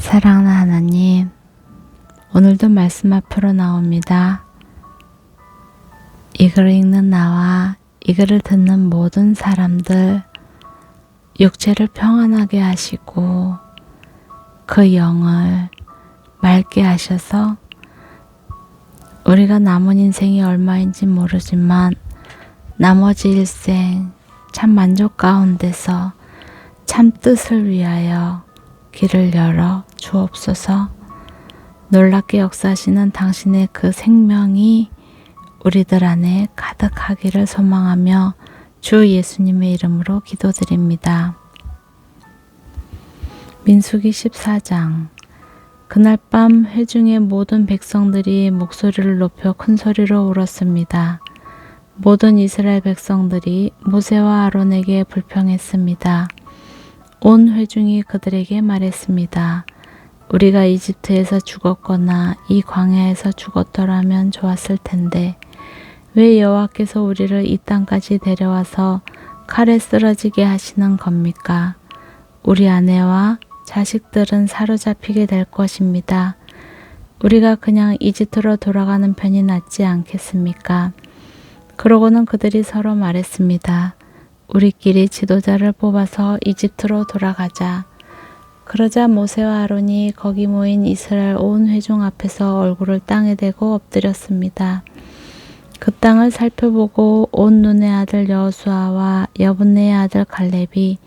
사랑하는 하나님, 오늘도 말씀 앞으로 나옵니다. 이 글을 읽는 나와 이 글을 듣는 모든 사람들, 육체를 평안하게 하시고 그 영을 맑게 하셔서 우리가 남은 인생이 얼마인지 모르지만 나머지 일생 참 만족 가운데서 참 뜻을 위하여 길을 열어 주옵소서. 놀랍게 역사하시는 당신의 그 생명이 우리들 안에 가득하기를 소망하며 주 예수님의 이름으로 기도드립니다. 민수기 14장. 그날 밤 회중의 모든 백성들이 목소리를 높여 큰 소리로 울었습니다. 모든 이스라엘 백성들이 모세와 아론에게 불평했습니다. 온 회중이 그들에게 말했습니다. 우리가 이집트에서 죽었거나 이 광야에서 죽었더라면 좋았을 텐데 왜 여호와께서 우리를 이 땅까지 데려와서 칼에 쓰러지게 하시는 겁니까? 우리 아내와 자식들은 사로잡히게 될 것입니다. 우리가 그냥 이집트로 돌아가는 편이 낫지 않겠습니까? 그러고는 그들이 서로 말했습니다. 우리끼리 지도자를 뽑아서 이집트로 돌아가자. 그러자 모세와 아론이 거기 모인 이스라엘 온 회중 앞에서 얼굴을 땅에 대고 엎드렸습니다. 그 땅을 살펴보고 온 눈의 아들 여호수아와 여분네의 아들 갈렙이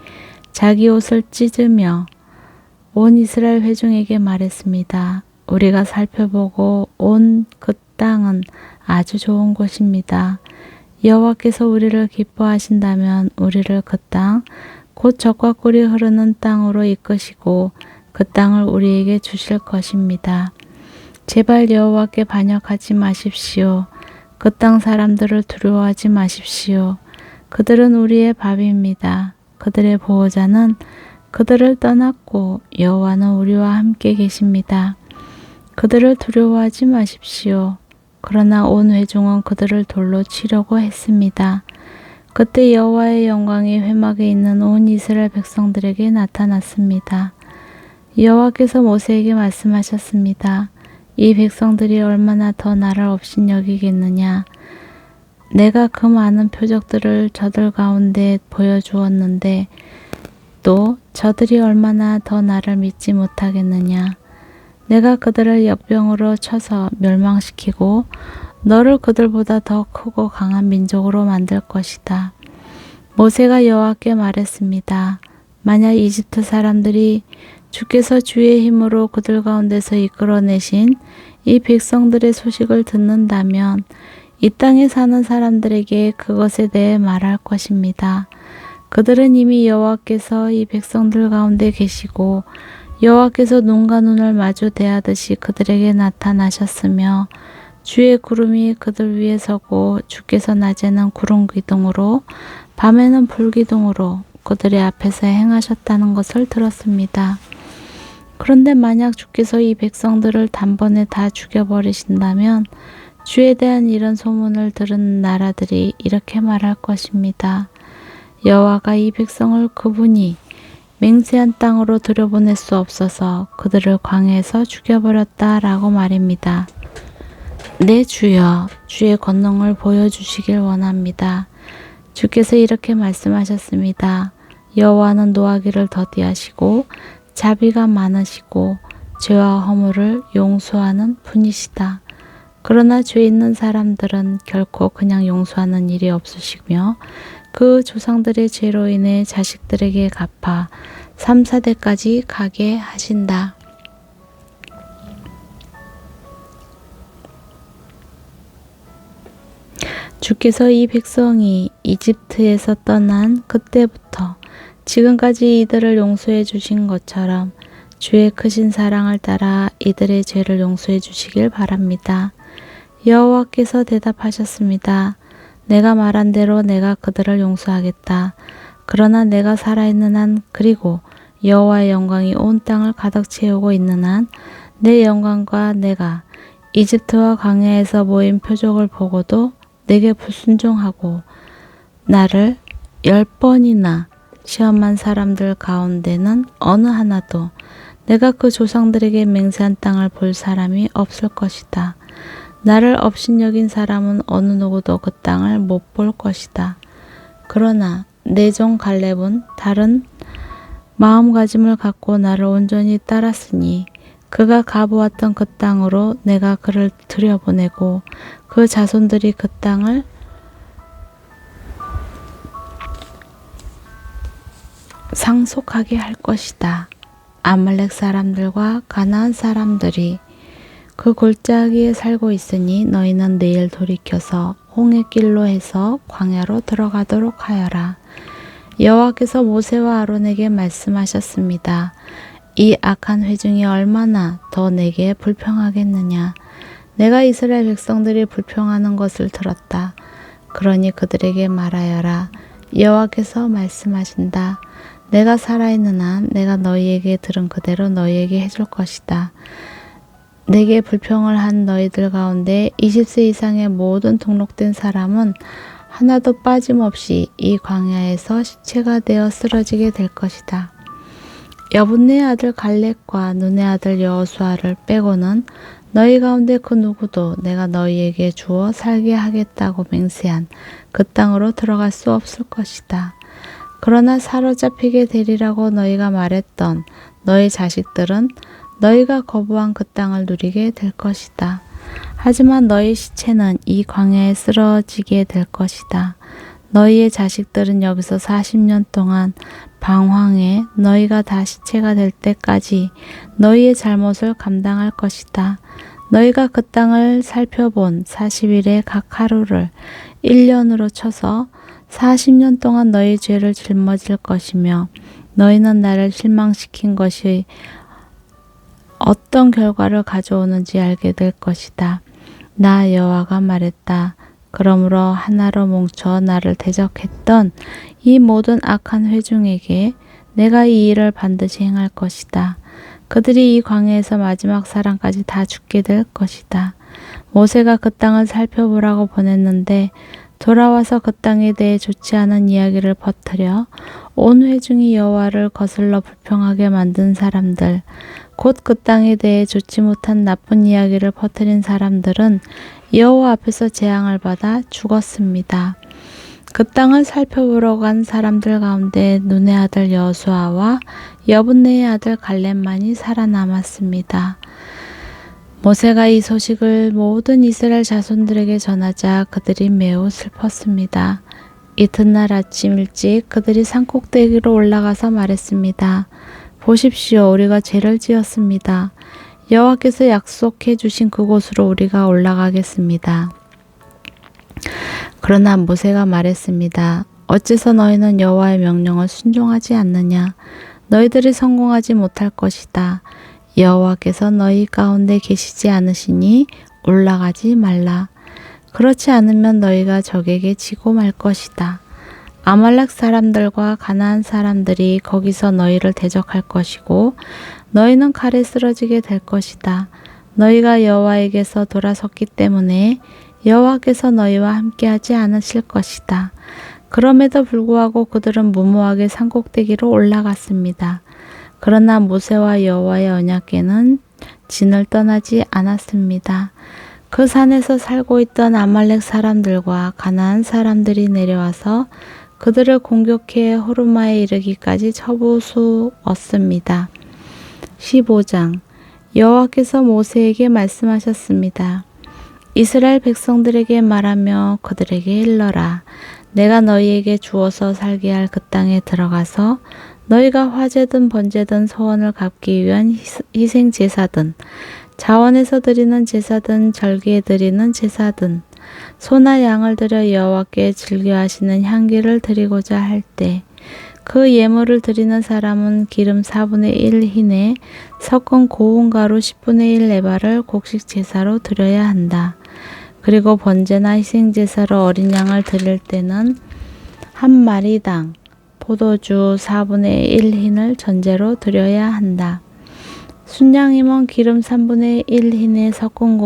자기 옷을 찢으며 온 이스라엘 회중에게 말했습니다. 우리가 살펴보고 온 그 땅은 아주 좋은 곳입니다. 여호와께서 우리를 기뻐하신다면 우리를 그 땅, 곧 젖과 꿀이 흐르는 땅으로 이끄시고 그 땅을 우리에게 주실 것입니다. 제발 여호와께 반역하지 마십시오. 그 땅 사람들을 두려워하지 마십시오. 그들은 우리의 밥입니다. 그들의 보호자는 그들을 떠났고 여호와는 우리와 함께 계십니다. 그들을 두려워하지 마십시오. 그러나 온 회중은 그들을 돌로 치려고 했습니다. 그때 여호와의 영광이 회막에 있는 온 이스라엘 백성들에게 나타났습니다. 여호와께서 모세에게 말씀하셨습니다. 이 백성들이 얼마나 더 나를 업신여기겠느냐. 내가 그 많은 표적들을 저들 가운데 보여주었는데 또 저들이 얼마나 더 나를 믿지 못하겠느냐. 내가 그들을 역병으로 쳐서 멸망시키고 너를 그들보다 더 크고 강한 민족으로 만들 것이다. 모세가 여호와께 말했습니다. 만약 이집트 사람들이 주께서 주의 힘으로 그들 가운데서 이끌어내신 이 백성들의 소식을 듣는다면 이 땅에 사는 사람들에게 그것에 대해 말할 것입니다. 그들은 이미 여호와께서 이 백성들 가운데 계시고 여호와께서 눈과 눈을 마주 대하듯이 그들에게 나타나셨으며 주의 구름이 그들 위에 서고 주께서 낮에는 구름 기둥으로 밤에는 불 기둥으로 그들의 앞에서 행하셨다는 것을 들었습니다. 그런데 만약 주께서 이 백성들을 단번에 다 죽여버리신다면 주에 대한 이런 소문을 들은 나라들이 이렇게 말할 것입니다. 여호와가 이 백성을 그분이 맹세한 땅으로 들여보낼 수 없어서 그들을 광야에서 죽여버렸다라고 말입니다. 네 주여, 주의 권능을 보여주시길 원합니다. 주께서 이렇게 말씀하셨습니다. 여호와는 노하기를 더디하시고 자비가 많으시고 죄와 허물을 용서하는 분이시다. 그러나 죄 있는 사람들은 결코 그냥 용서하는 일이 없으시며 그 조상들의 죄로 인해 자식들에게 갚아 3, 4대까지 가게 하신다. 주께서 이 백성이 이집트에서 떠난 그때부터 지금까지 이들을 용서해 주신 것처럼 주의 크신 사랑을 따라 이들의 죄를 용서해 주시길 바랍니다. 여호와께서 대답하셨습니다. 내가 말한 대로 내가 그들을 용서하겠다. 그러나 내가 살아있는 한 그리고 여호와의 영광이 온 땅을 가득 채우고 있는 한 내 영광과 내가 이집트와 광야에서 모인 표적을 보고도 내게 불순종하고 나를 10번이나 시험한 사람들 가운데는 어느 하나도 내가 그 조상들에게 맹세한 땅을 볼 사람이 없을 것이다. 나를 업신여긴 사람은 어느 누구도 그 땅을 못 볼 것이다. 그러나 내 종 갈렙은 다른 마음가짐을 갖고 나를 온전히 따랐으니 그가 가보았던 그 땅으로 내가 그를 들여보내고 그 자손들이 그 땅을 상속하게 할 것이다. 아말렉 사람들과 가나안 사람들이 그 골짜기에 살고 있으니 너희는 내일 돌이켜서 홍해길로 해서 광야로 들어가도록 하여라. 여호와께서 모세와 아론에게 말씀하셨습니다. 이 악한 회중이 얼마나 더 내게 불평하겠느냐. 내가 이스라엘 백성들이 불평하는 것을 들었다. 그러니 그들에게 말하여라. 여호와께서 말씀하신다. 내가 살아있는 한 내가 너희에게 들은 그대로 너희에게 해줄 것이다. 내게 불평을 한 너희들 가운데 20세 이상의 모든 등록된 사람은 하나도 빠짐없이 이 광야에서 시체가 되어 쓰러지게 될 것이다. 여분네의 아들 갈렙과 눈의 아들 여호수아를 빼고는 너희 가운데 그 누구도 내가 너희에게 주어 살게 하겠다고 맹세한 그 땅으로 들어갈 수 없을 것이다. 그러나 사로잡히게 되리라고 너희가 말했던 너희 자식들은 너희가 거부한 그 땅을 누리게 될 것이다. 하지만 너희 시체는 이 광야에 쓰러지게 될 것이다. 너희의 자식들은 여기서 40년 동안 방황해 너희가 다 시체가 될 때까지 너희의 잘못을 감당할 것이다. 너희가 그 땅을 살펴본 40일의 각 하루를 1년으로 쳐서 40년 동안 너희 죄를 짊어질 것이며 너희는 나를 실망시킨 것이 어떤 결과를 가져오는지 알게 될 것이다. 나 여호와가 말했다. 그러므로 하나로 뭉쳐 나를 대적했던 이 모든 악한 회중에게 내가 이 일을 반드시 행할 것이다. 그들이 이 광야에서 마지막 사람까지 다 죽게 될 것이다. 모세가 그 땅을 살펴보라고 보냈는데 돌아와서 그 땅에 대해 좋지 않은 이야기를 퍼뜨려 온 회중이 여호와를 거슬러 불평하게 만든 사람들, 곧 그 땅에 대해 좋지 못한 나쁜 이야기를 퍼뜨린 사람들은 여호와 앞에서 재앙을 받아 죽었습니다. 그 땅을 살펴보러 간 사람들 가운데 눈의 아들 여호수아와 여분네의 아들 갈렙만이 살아남았습니다. 모세가 이 소식을 모든 이스라엘 자손들에게 전하자 그들이 매우 슬펐습니다. 이튿날 아침 일찍 그들이 산꼭대기로 올라가서 말했습니다. 보십시오, 우리가 죄를 지었습니다. 여호와께서 약속해 주신 그곳으로 우리가 올라가겠습니다. 그러나 모세가 말했습니다. 어째서 너희는 여호와의 명령을 순종하지 않느냐? 너희들이 성공하지 못할 것이다. 여호와께서 너희 가운데 계시지 않으시니 올라가지 말라. 그렇지 않으면 너희가 적에게 지고 말 것이다. 아말렉 사람들과 가나안 사람들이 거기서 너희를 대적할 것이고 너희는 칼에 쓰러지게 될 것이다. 너희가 여호와에게서 돌아섰기 때문에 여호와께서 너희와 함께하지 않으실 것이다. 그럼에도 불구하고 그들은 무모하게 산꼭대기로 올라갔습니다. 그러나 모세와 여호와의 언약궤는 진을 떠나지 않았습니다. 그 산에서 살고 있던 아말렉 사람들과 가나안 사람들이 내려와서 그들을 공격해 호르마에 이르기까지 쳐부수었습니다. 15장 여호와께서 모세에게 말씀하셨습니다. 이스라엘 백성들에게 말하며 그들에게 일러라. 내가 너희에게 주어서 살게 할 그 땅에 들어가서 너희가 화제든 번제든 소원을 갚기 위한 희생 제사든 자원에서 드리는 제사든 절기에 드리는 제사든 소나 양을 드려 여호와께 즐겨하시는 향기를 드리고자 할 때 그 예물을 드리는 사람은 기름 4분의 1 흰에 섞은 고운 가루 10분의 1 에바를 곡식 제사로 드려야 한다. 그리고 번제나 희생 제사로 어린 양을 드릴 때는 한 마리당 포도주 4분의 1 흰을 전제로 드려야 한다. 순양이면 기름 3분의 1 흰에 섞은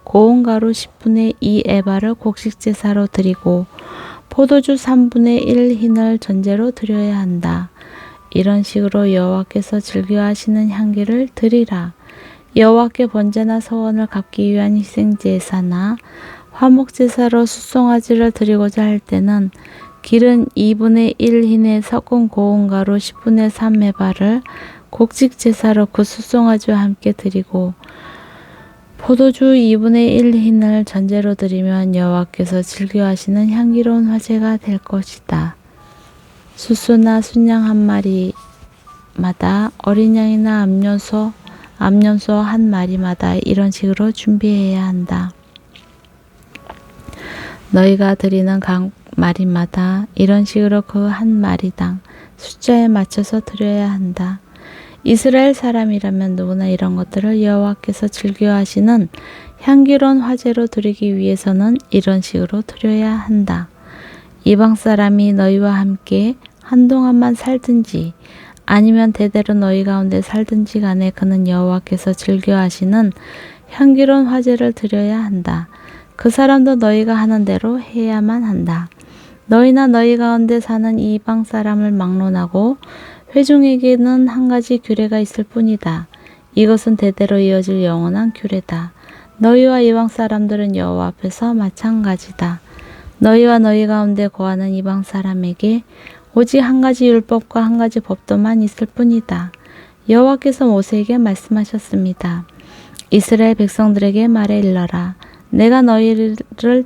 고운 가루 10분의 2 에바를 곡식 제사로 드리고 포도주 3분의 1 흰을 전제로 드려야 한다. 이런 식으로 여호와께서 즐겨하시는 향기를 드리라. 여호와께 번제나 서원을 갚기 위한 희생제사나 화목제사로 숫송아지를 드리고자 할 때는 기른 2분의 1 흰의 섞은 고운 가루 10분의 3 해발을 곡식제사로 그 숫송아지와 함께 드리고 포도주 2분의 1 흰을 전제로 드리면 여호와께서 즐겨하시는 향기로운 화제가 될 것이다. 숫소나 순양 한 마리마다 어린 양이나 암염소 한 마리마다 이런 식으로 준비해야 한다. 너희가 드리는 각 마리마다 이런 식으로 그 한 마리당 숫자에 맞춰서 드려야 한다. 이스라엘 사람이라면 누구나 이런 것들을 여호와께서 즐겨하시는 향기로운 화제로 드리기 위해서는 이런 식으로 드려야 한다. 이방 사람이 너희와 함께 한동안만 살든지 아니면 대대로 너희 가운데 살든지 간에 그는 여호와께서 즐겨하시는 향기로운 화제를 드려야 한다. 그 사람도 너희가 하는 대로 해야만 한다. 너희나 너희 가운데 사는 이방 사람을 막론하고 회중에게는 한 가지 규례가 있을 뿐이다. 이것은 대대로 이어질 영원한 규례다. 너희와 이방 사람들은 여호와 앞에서 마찬가지다. 너희와 너희 가운데 거하는 이방 사람에게 오직 한 가지 율법과 한 가지 법도만 있을 뿐이다. 여호와께서 모세에게 말씀하셨습니다. 이스라엘 백성들에게 말해 일러라. 내가 너희를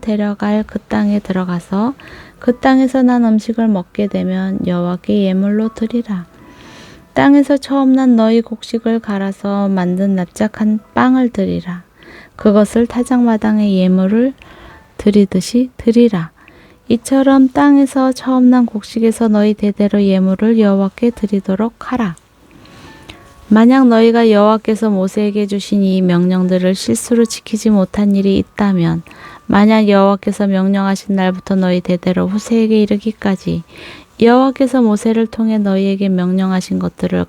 데려갈 그 땅에 들어가서 그 땅에서 난 음식을 먹게 되면 여호와께 예물로 드리라. 땅에서 처음 난 너희 곡식을 갈아서 만든 납작한 빵을 드리라. 그것을 타작마당에 예물을 드리듯이 드리라. 이처럼 땅에서 처음 난 곡식에서 너희 대대로 예물을 여호와께 드리도록 하라. 만약 너희가 여호와께서 모세에게 주신 이 명령들을 실수로 지키지 못한 일이 있다면 만약 여호와께서 명령하신 날부터 너희 대대로 후세에게 이르기까지 여호와께서 모세를 통해 너희에게 명령하신 것들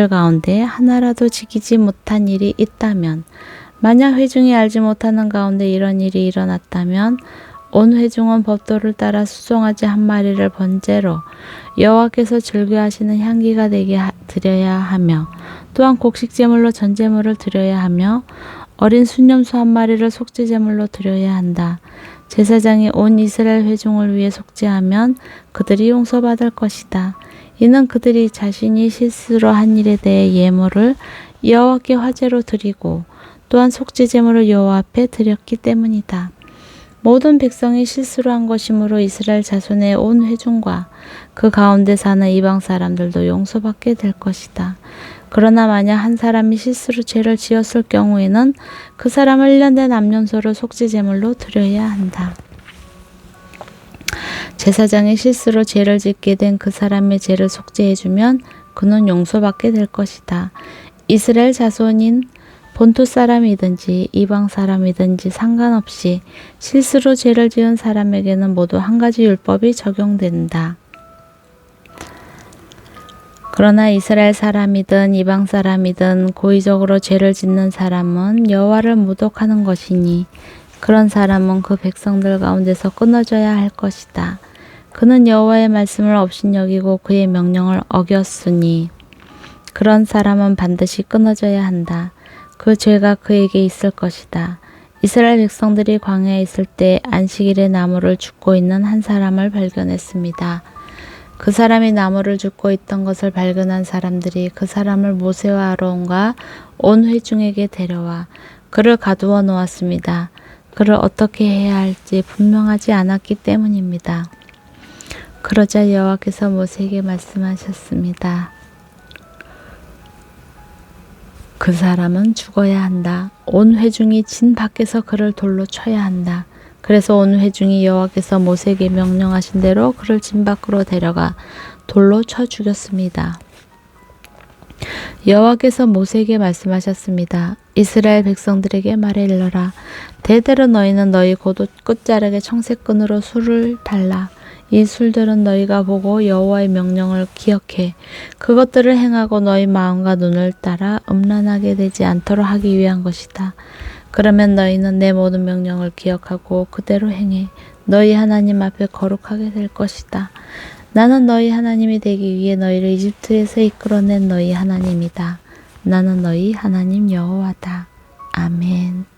가운데 하나라도 지키지 못한 일이 있다면 만약 회중이 알지 못하는 가운데 이런 일이 일어났다면 온 회중은 법도를 따라 숫송아지 한 마리를 번제로 여호와께서 즐겨하시는 향기가 되게 드려야 하며 또한 곡식제물로 전제물을 드려야 하며 어린 순염소 한 마리를 속죄제물로 드려야 한다. 제사장이 온 이스라엘 회중을 위해 속죄하면 그들이 용서받을 것이다. 이는 그들이 자신이 실수로 한 일에 대해 예물을 여호와께 화제로 드리고 또한 속죄제물을 여호와 앞에 드렸기 때문이다. 모든 백성이 실수로 한 것이므로 이스라엘 자손의 온 회중과 그 가운데 사는 이방 사람들도 용서받게 될 것이다. 그러나 만약 한 사람이 실수로 죄를 지었을 경우에는 그 사람을 1년 된 암염소를 속죄제물로 드려야 한다. 제사장이 실수로 죄를 짓게 된 그 사람의 죄를 속죄해주면 그는 용서받게 될 것이다. 이스라엘 자손인 본토 사람이든지 이방 사람이든지 상관없이 실수로 죄를 지은 사람에게는 모두 한 가지 율법이 적용된다. 그러나 이스라엘 사람이든 이방 사람이든 고의적으로 죄를 짓는 사람은 여호와를 모독하는 것이니 그런 사람은 그 백성들 가운데서 끊어져야 할 것이다. 그는 여호와의 말씀을 업신여기고 그의 명령을 어겼으니 그런 사람은 반드시 끊어져야 한다. 그 죄가 그에게 있을 것이다. 이스라엘 백성들이 광야에 있을 때 안식일에 나무를 줍고 있는 한 사람을 발견했습니다. 그 사람이 나무를 줍고 있던 것을 발견한 사람들이 그 사람을 모세와 아론과 온 회중에게 데려와 그를 가두어 놓았습니다. 그를 어떻게 해야 할지 분명하지 않았기 때문입니다. 그러자 여호와께서 모세에게 말씀하셨습니다. 그 사람은 죽어야 한다. 온 회중이 진 밖에서 그를 돌로 쳐야 한다. 그래서 온 회중이 여호와께서 모세에게 명령하신 대로 그를 진 밖으로 데려가 돌로 쳐 죽였습니다. 여호와께서 모세에게 말씀하셨습니다. 이스라엘 백성들에게 말해 일러라. 대대로 너희는 너희 끝자락에 청색끈으로 술을 달라. 이 술들은 너희가 보고 여호와의 명령을 기억해 그것들을 행하고 너희 마음과 눈을 따라 음란하게 되지 않도록 하기 위한 것이다. 그러면 너희는 내 모든 명령을 기억하고 그대로 행해 너희 하나님 앞에 거룩하게 될 것이다. 나는 너희 하나님이 되기 위해 너희를 이집트에서 이끌어낸 너희 하나님이다. 나는 너희 하나님 여호와다. 아멘.